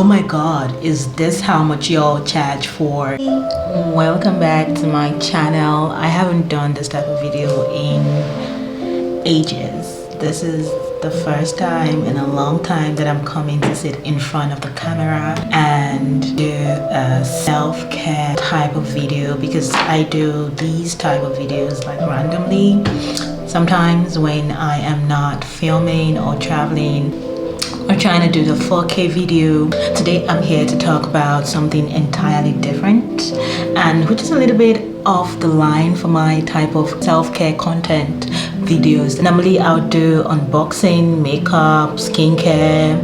Oh my god, is this how much y'all charge for? Welcome back to my channel. I haven't done this type of video in ages. This is the first time in a long time that I'm coming to sit in front of the camera and do a self-care type of video, because I do these type of videos like randomly. Sometimes when I am not filming or traveling or trying to do the 4K video. Today I'm here to talk about something entirely different, and which is a little bit off the line for my type of self-care content videos. Normally I'll do unboxing, makeup, skincare,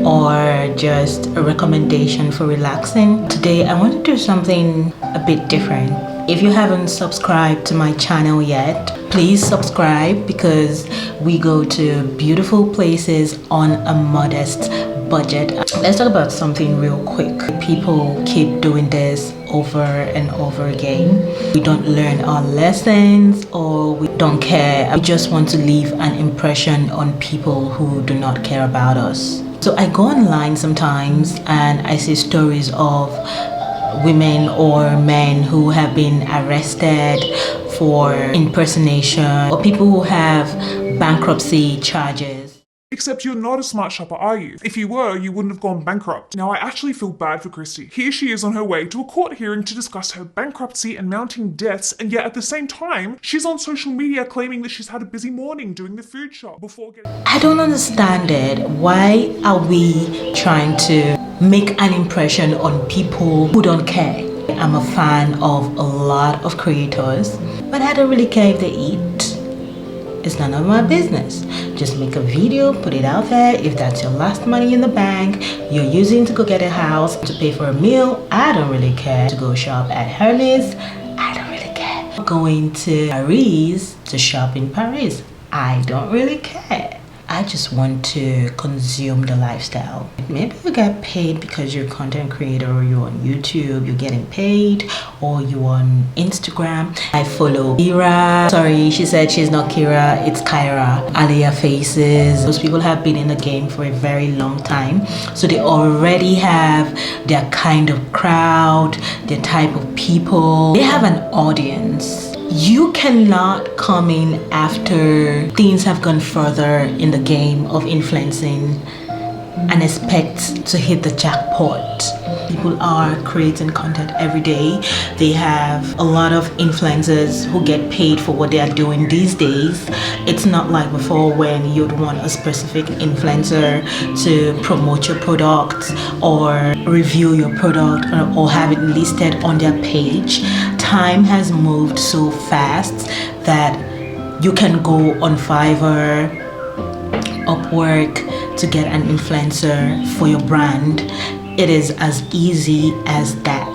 or just a recommendation for relaxing. Today I want to do something a bit different. If you haven't subscribed to my channel yet, please subscribe, because we go to beautiful places on a modest budget. Let's talk about something real quick. People keep doing this over and over again. We don't learn our lessons, or we don't care. We just want to leave an impression on people who do not care about us. So I go online sometimes and I see stories of women or men who have been arrested for impersonation, or people who have bankruptcy charges. Except you're not a smart shopper, are you? If you were, you wouldn't have gone bankrupt. Now I actually feel bad for Christy. Here she is on her way to a court hearing to discuss her bankruptcy and mounting debts, and yet at the same time, she's on social media claiming that she's had a busy morning doing the food shop before getting... I don't understand it. Why are we trying to make an impression on people who don't care? I'm a fan of a lot of creators, but I don't really care if they eat. It's none of my business. Just make a video, put it out there. If that's your last money in the bank you're using to go get a house, to pay for a meal, I don't really care. To go shop at Hermes, I don't really care. Going to Paris to shop in Paris, I don't really care. I just want to consume the lifestyle. Maybe you get paid because you're a content creator, or you're on YouTube, you're getting paid, or you're on Instagram. I follow Kira. Sorry, she said she's not Kira, it's Kyra. Aliyah Faces. Those people have been in the game for a very long time, so they already have their kind of crowd, their type of people. They have an audience. You cannot come in after things have gone further in the game of influencing and expect to hit the jackpot. People are creating content every day. They have a lot of influencers who get paid for what they are doing these days. It's not like before, when you'd want a specific influencer to promote your product or review your product, or have it listed on their page. Time has moved so fast that you can go on Fiverr, Upwork to get an influencer for your brand. It is as easy as that.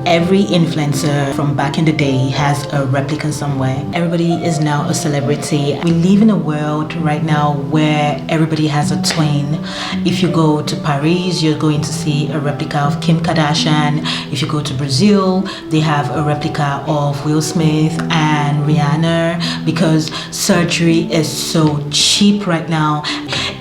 Every influencer from back in the day has a replica somewhere. Everybody is now a celebrity. We live in a world right now where everybody has a twin. If you go to Paris, you're going to see a replica of Kim Kardashian. If you go to Brazil, they have a replica of Will Smith and Rihanna, because surgery is so cheap right now.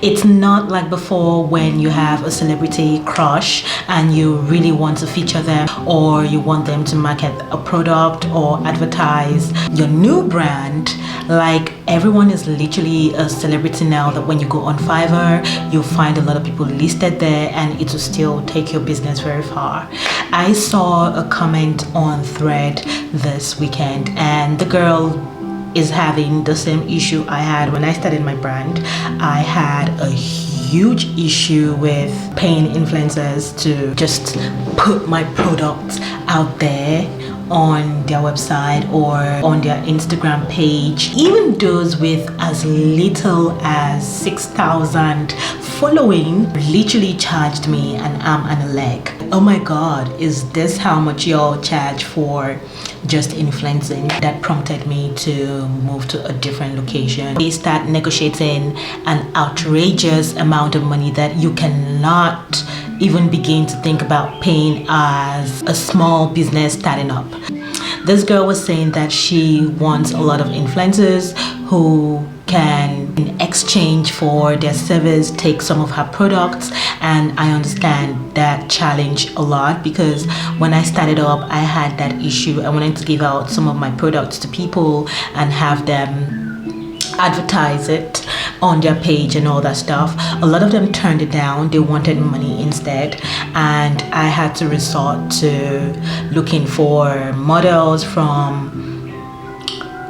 It's not like before, when you have a celebrity crush and you really want to feature them, or you want them to market a product or advertise your new brand. Like, everyone is literally a celebrity now, that when you go on Fiverr, you'll find a lot of people listed there, and it will still take your business very far. I saw a comment on Thread this weekend, and the girl is having the same issue I had when I started my brand. I had a huge issue with paying influencers to just put my products out there on their website or on their Instagram page. Even those with as little as 6,000 following literally charged me an arm and a leg. Oh my god, is this how much y'all charge for just influencing? That prompted me to move to a different location. They start negotiating an outrageous amount of money that you cannot even begin to think about paying as a small business starting up. This girl was saying that she wants a lot of influencers who can in exchange for their service take some of her products. And I understand that challenge a lot, because when I started up, I had that issue. I wanted to give out some of my products to people and have them advertise it on their page and all that stuff. A lot of them turned it down. They wanted money instead, and I had to resort to looking for models from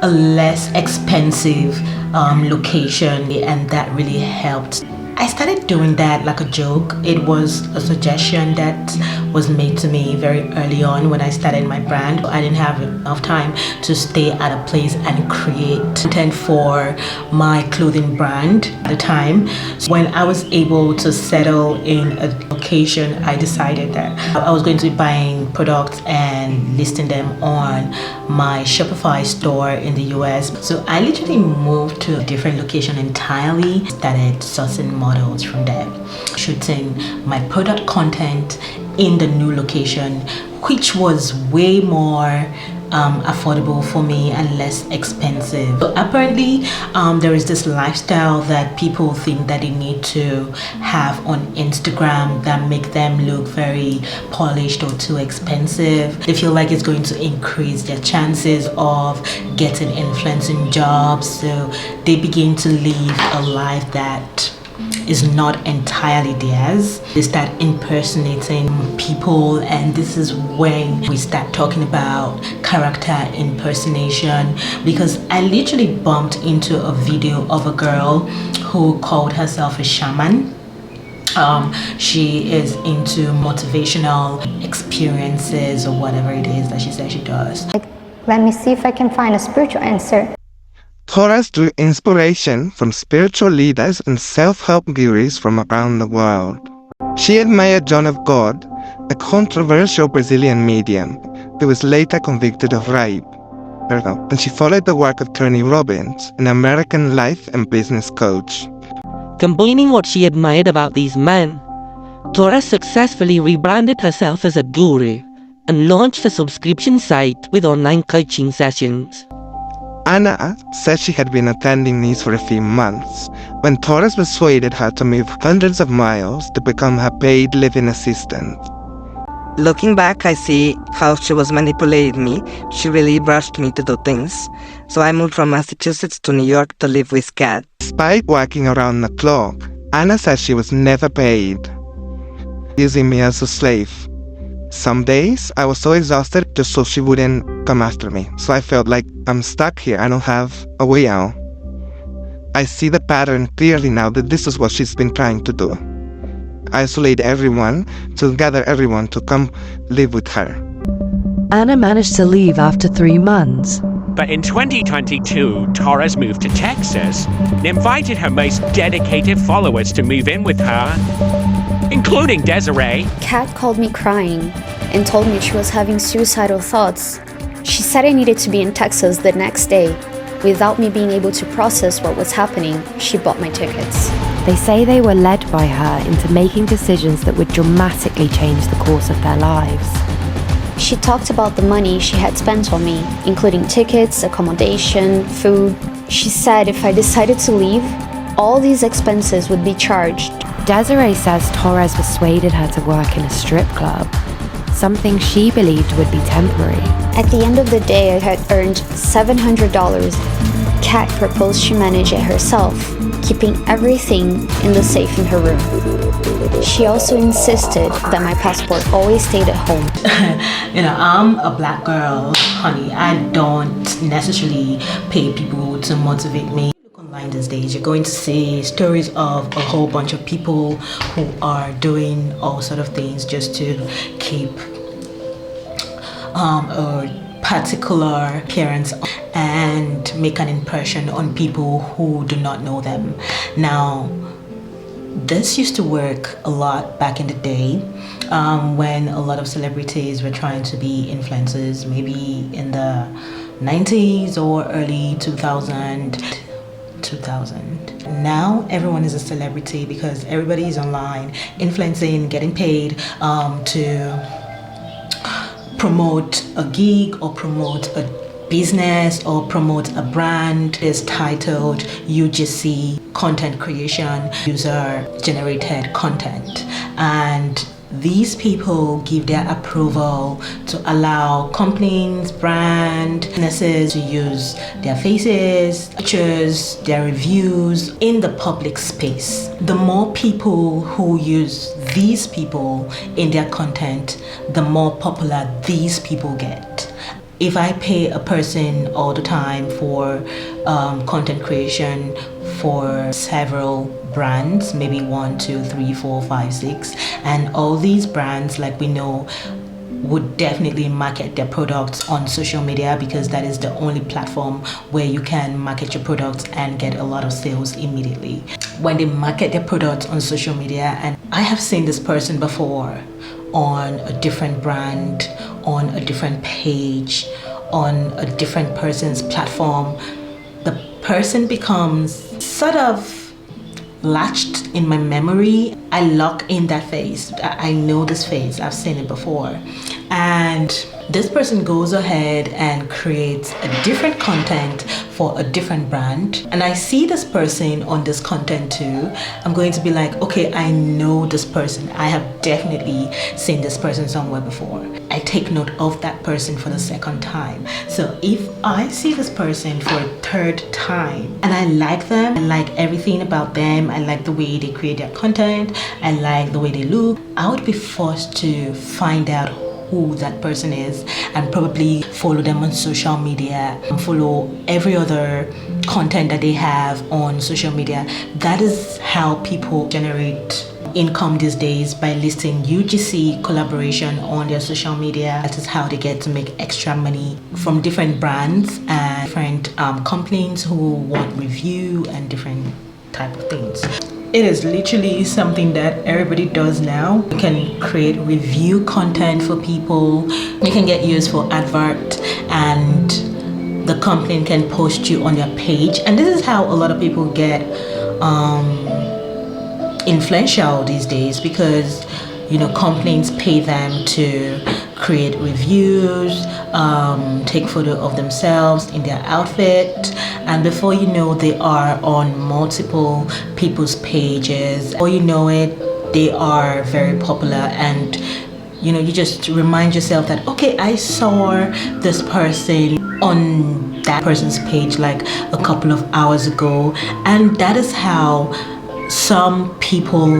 a less expensive location, and that really helped. I started doing that like a joke. It was a suggestion that was made to me very early on when I started my brand. I didn't have enough time to stay at a place and create content for my clothing brand at the time. So when I was able to settle in a location, I decided that I was going to be buying products and listing them on my Shopify store in the US. So I literally moved to a different location entirely, started sourcing models from there, shooting my product content in the new location, which was way more affordable for me and less expensive. So apparently there is this lifestyle that people think that they need to have on Instagram that make them look very polished or too expensive. They feel like it's going to increase their chances of getting influencing jobs, so they begin to live a life that is not entirely theirs. They start impersonating people, and this is when we start talking about character impersonation, because I literally bumped into a video of a girl who called herself a shaman. She is into motivational experiences or whatever it is that she says she does. Let me see if I can find a spiritual answer. Taurus drew inspiration from spiritual leaders and self-help gurus from around the world. She admired John of God, a controversial Brazilian medium who was later convicted of rape. And she followed the work of Tony Robbins, an American life and business coach. Combining what she admired about these men, Taurus successfully rebranded herself as a guru and launched a subscription site with online coaching sessions. Anna said she had been attending these for a few months when Taurus persuaded her to move hundreds of miles to become her paid living assistant. Looking back, I see how she was manipulating me. She really brushed me to do things. So I moved from Massachusetts to New York to live with Kat. Despite working around the clock, Anna said she was never paid, using me as a slave. Some days, I was so exhausted just so she wouldn't come after me. So I felt like I'm stuck here. I don't have a way out. I see the pattern clearly now that this is what she's been trying to do. Isolate everyone, to gather everyone to come live with her. Anna managed to leave after 3 months. But in 2022, Taurus moved to Texas and invited her most dedicated followers to move in with her, including Desiree. Kat called me crying and told me she was having suicidal thoughts. She said I needed to be in Texas the next day. Without me being able to process what was happening, she bought my tickets. They say they were led by her into making decisions that would dramatically change the course of their lives. She talked about the money she had spent on me, including tickets, accommodation, food. She said if I decided to leave, all these expenses would be charged. Desiree says Torres persuaded her to work in a strip club, something she believed would be temporary. At the end of the day, I had earned $700. Kat proposed she manage it herself, keeping everything in the safe in her room. She also insisted that my passport always stayed at home. I'm a black girl, honey. I don't necessarily pay people to motivate me. Online these days, you're going to see stories of a whole bunch of people who are doing all sort of things just to keep a particular appearance and make an impression on people who do not know them. Now, this used to work a lot back in the day when a lot of celebrities were trying to be influencers, maybe in the 90s or early 2000. Now everyone is a celebrity because everybody is online influencing, getting paid to promote a gig or promote a business or promotes a brand is titled UGC content creation, user generated content, and these people give their approval to allow companies, brands, businesses to use their faces, pictures, their reviews in the public space. The more people who use these people in their content, the more popular these people get. If I pay a person all the time for content creation for several brands, maybe 1, 2, 3, 4, 5, 6, and all these brands, like we know, would definitely market their products on social media because that is the only platform where you can market your products and get a lot of sales immediately. When they market their products on social media, and I have seen this person before on a different brand, on a different page, on a different person's platform, the person becomes sort of latched in my memory. I lock in that face. I know this face, I've seen it before. And this person goes ahead and creates a different content for a different brand, and I see this person on this content too. I'm going to be like, okay, I know this person. I have definitely seen this person somewhere before. I take note of that person for the second time. So if I see this person for a third time and I like them, I like everything about them, I like the way they create their content, I like the way they look, I would be forced to find out who that person is and probably follow them on social media and follow every other content that they have on social media. That is how people generate income these days, by listing UGC collaboration on their social media. That is how they get to make extra money from different brands and different companies who want review and different type of things. It is literally something that everybody does now. You can create review content for people. You can get used for advert, and the company can post you on their page. And this is how a lot of people get influential these days, because companies pay them to create reviews, take photo of themselves in their outfit, and before you know, they are on multiple people's pages. Before you know it, they are very popular, and you just remind yourself that, okay, I saw this person on that person's page like a couple of hours ago. And that is how some people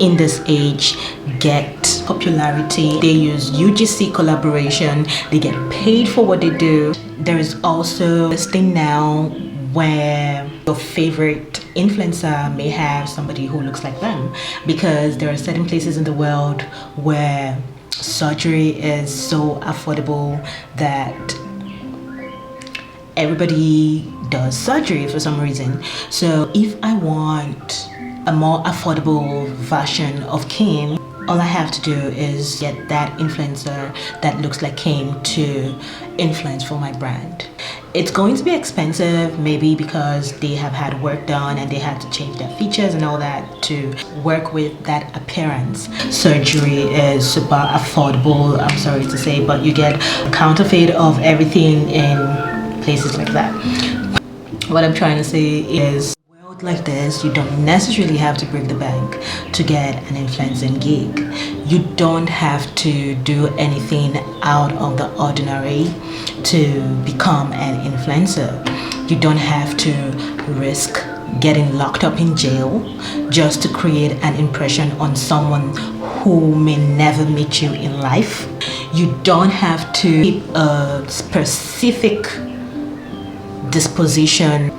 in this age get popularity. They use UGC collaboration, they get paid for what they do. There is also this thing now where your favorite influencer may have somebody who looks like them, because there are certain places in the world where surgery is so affordable that everybody does surgery for some reason. So if I want a more affordable version of Kim, all I have to do is get that influencer that looks like Kim to influence for my brand. It's going to be expensive, maybe because they have had work done and they had to change their features and all that to work with that appearance. Surgery is super affordable, I'm sorry to say, but you get a counterfeit of everything in places like that. What I'm trying to say is, like this, you don't necessarily have to break the bank to get an influencing gig. You don't have to do anything out of the ordinary to become an influencer. You don't have to risk getting locked up in jail just to create an impression on someone who may never meet you in life. You don't have to keep a specific disposition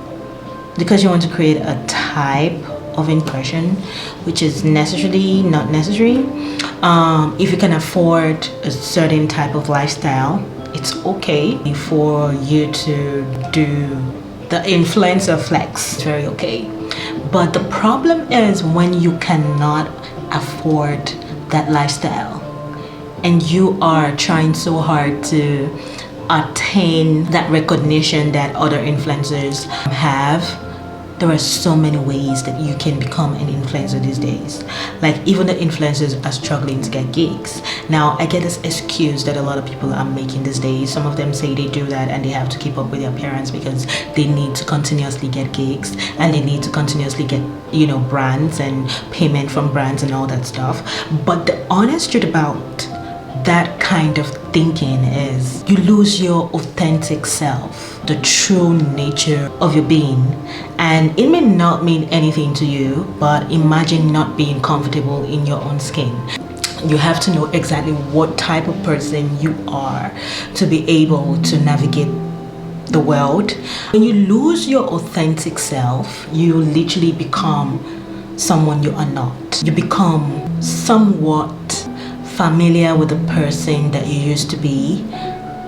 because you want to create a type of impression, which is necessarily not necessary. If you can afford a certain type of lifestyle, it's okay for you to do the influencer flex. It's very okay. But the problem is when you cannot afford that lifestyle and you are trying so hard to attain that recognition that other influencers have. There are so many ways that you can become an influencer these days. Like even the influencers are struggling to get gigs. Now I get this excuse that a lot of people are making these days. Some of them say they do that and they have to keep up with their parents because they need to continuously get gigs and they need to continuously get, you know, brands and payment from brands and all that stuff. But the honest truth about that kind of thinking is you lose your authentic self, the true nature of your being. And it may not mean anything to you, but imagine not being comfortable in your own skin. You have to know exactly what type of person you are to be able to navigate the world. When you lose your authentic self, you literally become someone you are not. You become somewhat familiar with the person that you used to be,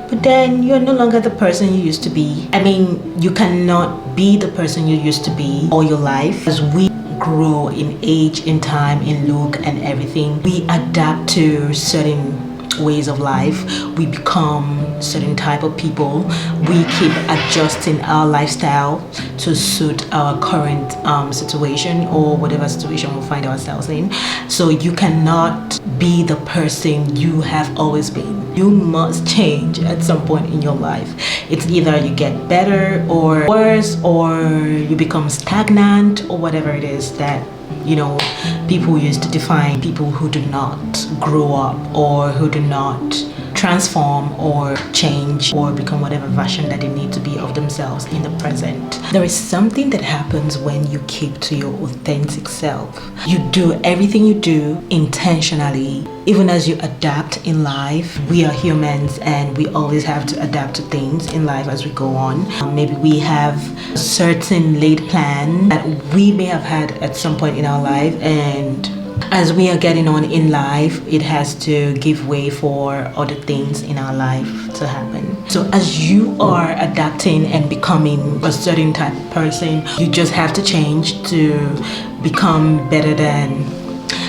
but then you're no longer the person you used to be. I mean, you cannot be the person you used to be all your life. As we grow in age, in time, in look and everything, we adapt to certain ways of life. We become certain type of people. We keep adjusting our lifestyle to suit our current situation or whatever situation we find ourselves in. So you cannot be the person you have always been. You must change at some point in your life. It's either you get better or worse, or you become stagnant, or whatever it is that, you know, people used to define people who do not grow up or who do not transform or change or become whatever version that they need to be of themselves in the present. There is something that happens when you keep to your authentic self. You do everything you do intentionally, even as you adapt in life. We are humans and we always have to adapt to things in life as we go on. Maybe we have a certain laid plan that we may have had at some point in our life, and as we are getting on in life, it has to give way for other things in our life to happen. So as you are adapting and becoming a certain type of person, you just have to change to become better than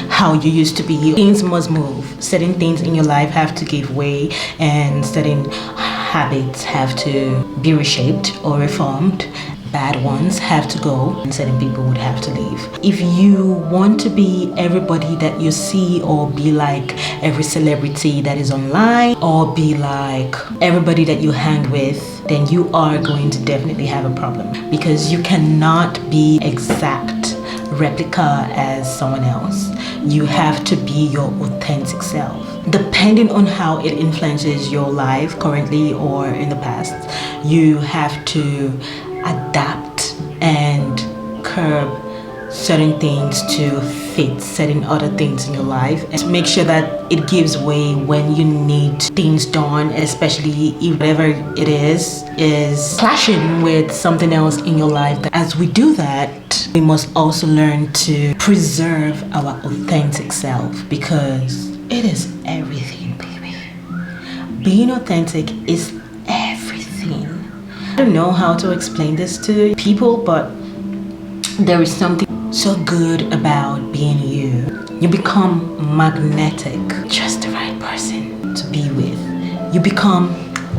how you used to be. Things must move. Certain things in your life have to give way, and certain habits have to be reshaped or reformed. Bad ones have to go and certain people would have to leave. If you want to be everybody that you see, or be like every celebrity that is online, or be like everybody that you hang with, then you are going to definitely have a problem, because you cannot be exact replica as someone else. You have to be your authentic self. Depending on how it influences your life currently or in the past, you have to adapt and curb certain things to fit certain other things in your life, and make sure that it gives way when you need things done, especially if whatever it is clashing with something else in your life. As we do that, we must also learn to preserve our authentic self, because it is everything, baby. Being authentic is everything. I don't know how to explain this to people, but there is something so good about being you. You become magnetic, just the right person to be with. You become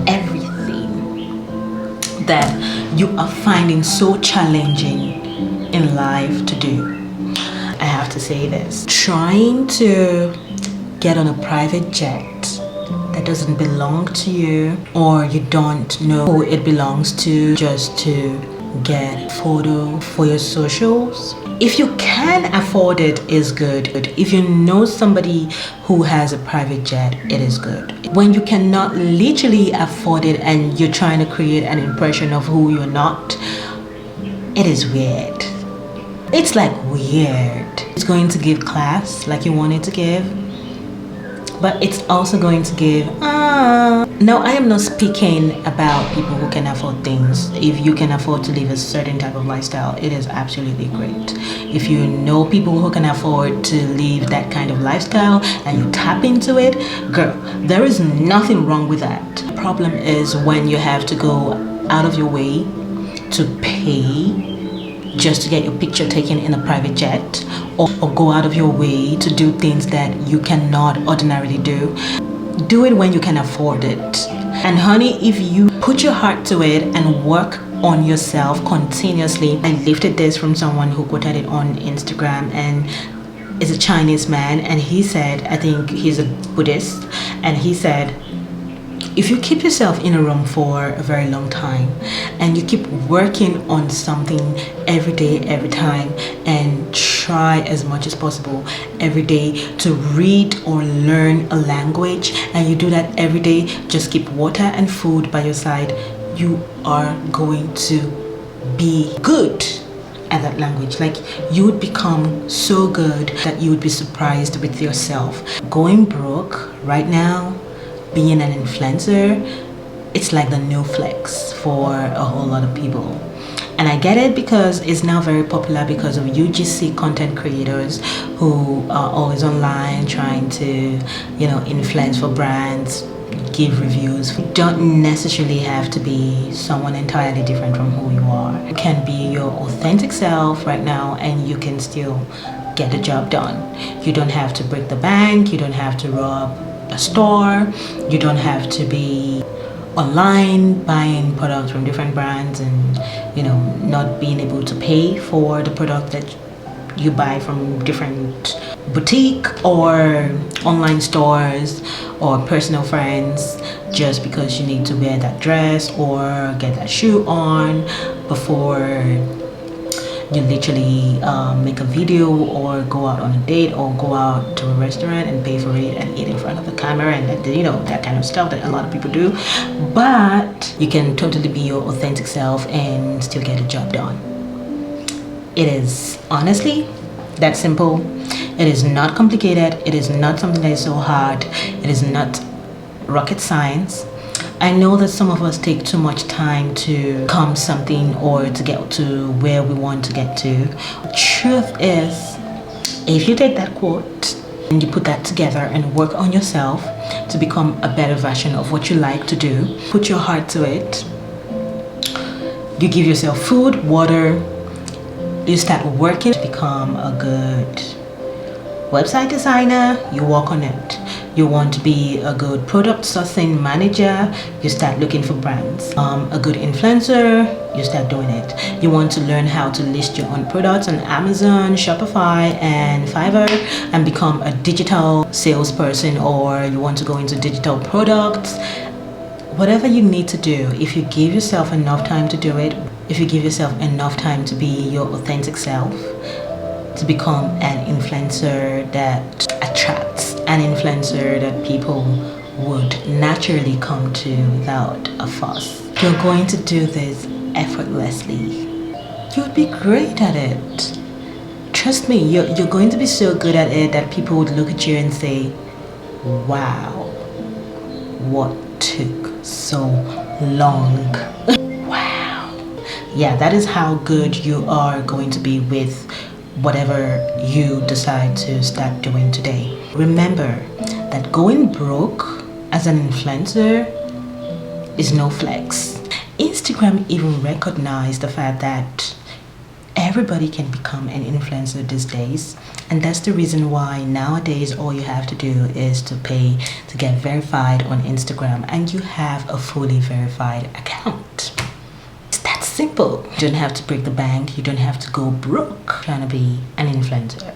everything that you are finding so challenging in life to do. I have to say this. Trying to get on a private jet that doesn't belong to you, or you don't know who it belongs to, just to get a photo for your socials. If you can afford it, is good. If you know somebody who has a private jet, it is good. When you cannot literally afford it and you're trying to create an impression of who you're not, it is weird. It's like weird. It's going to give class like you want it to give, but it's also going to give Now, I am not speaking about people who can afford things. If you can afford to live a certain type of lifestyle, it is absolutely great. If you know people who can afford to live that kind of lifestyle and you tap into it, girl, there is nothing wrong with that. The problem is when you have to go out of your way to pay just to get your picture taken in a private jet, or go out of your way to do things that you cannot ordinarily do. Do it when you can afford it. And honey, if you put your heart to it and work on yourself continuously. I lifted this from someone who quoted it on Instagram, and is a Chinese man, and he said, I think he's a Buddhist, and he said, if you keep yourself in a room for a very long time and you keep working on something every day, every time, and try as much as possible every day to read or learn a language, and you do that every day, just keep water and food by your side, you are going to be good at that language. Like, you would become so good that you would be surprised with yourself. Going broke right now, being an influencer, it's like the new flex for a whole lot of people. And I get it because it's now very popular because of UGC content creators who are always online trying to, influence for brands, give reviews. You don't necessarily have to be someone entirely different from who you are. You can be your authentic self right now and you can still get the job done. You don't have to break the bank, you don't have to rob a store, you don't have to be online buying products from different brands and not being able to pay for the product that you buy from different boutique or online stores or personal friends just because you need to wear that dress or get that shoe on before you literally make a video or go out on a date or go out to a restaurant and pay for it and eat in front of the camera and that kind of stuff that a lot of people do. But you can totally be your authentic self and still get a job done. It is honestly that simple. It is not complicated. It is not something that is so hard. It is not rocket science. I know that some of us take too much time to become something or to get to where we want to get to. Truth is, if you take that quote and you put that together and work on yourself to become a better version of what you like to do, put your heart to it, you give yourself food, water, you start working to become a good website designer, you work on it. You want to be a good product sourcing manager, you start looking for brands. A good influencer, you start doing it. You want to learn how to list your own products on Amazon, Shopify, and Fiverr and become a digital salesperson, or you want to go into digital products. Whatever you need to do, if you give yourself enough time to do it, if you give yourself enough time to be your authentic self, to become an influencer that attracts, an influencer that people would naturally come to without a fuss. You're going to do this effortlessly. You'd be great at it. Trust me, you're going to be so good at it that people would look at you and say, wow, what took so long? Wow. Yeah, that is how good you are going to be with whatever you decide to start doing today. Remember that going broke as an influencer is no flex. Instagram even recognized the fact that everybody can become an influencer these days, and that's the reason why nowadays all you have to do is to pay to get verified on Instagram and you have a fully verified account. Simple. You don't have to break the bank. You don't have to go broke trying to be an influencer.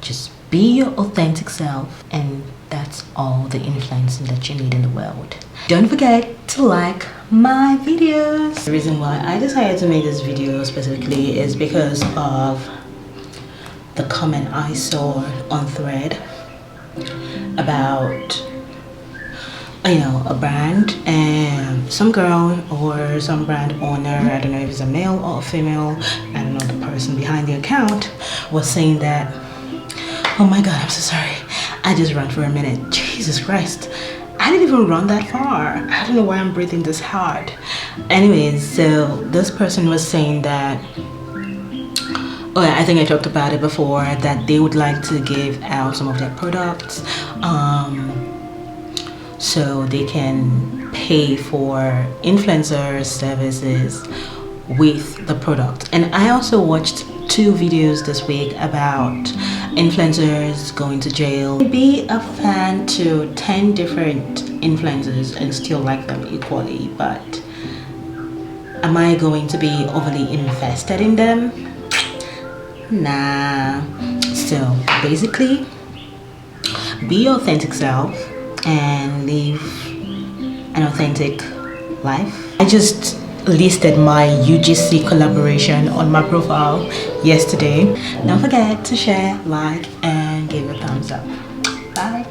Just be your authentic self, and that's all the influencing that you need in the world. Don't forget to like my videos. The reason why I decided to make this video specifically is because of the comment I saw on Thread about a brand, and some girl or some brand owner, I don't know if it's a male or a female, I don't know, the person behind the account was saying that, oh my god, I'm so sorry, I just ran for a minute. Jesus Christ, I didn't even run that far. I don't know why I'm breathing this hard. Anyways, so this person was saying that, I think I talked about it before, that they would like to give out some of their products so they can pay for influencer services with the product. And I also watched 2 videos this week about influencers going to jail. Be a fan to 10 different influencers and still like them equally, but Am I going to be overly invested in them? Nah. So basically, be your authentic self and live an authentic life. I just listed my UGC collaboration on my profile yesterday. Don't forget to share, like, and give a thumbs up. Bye.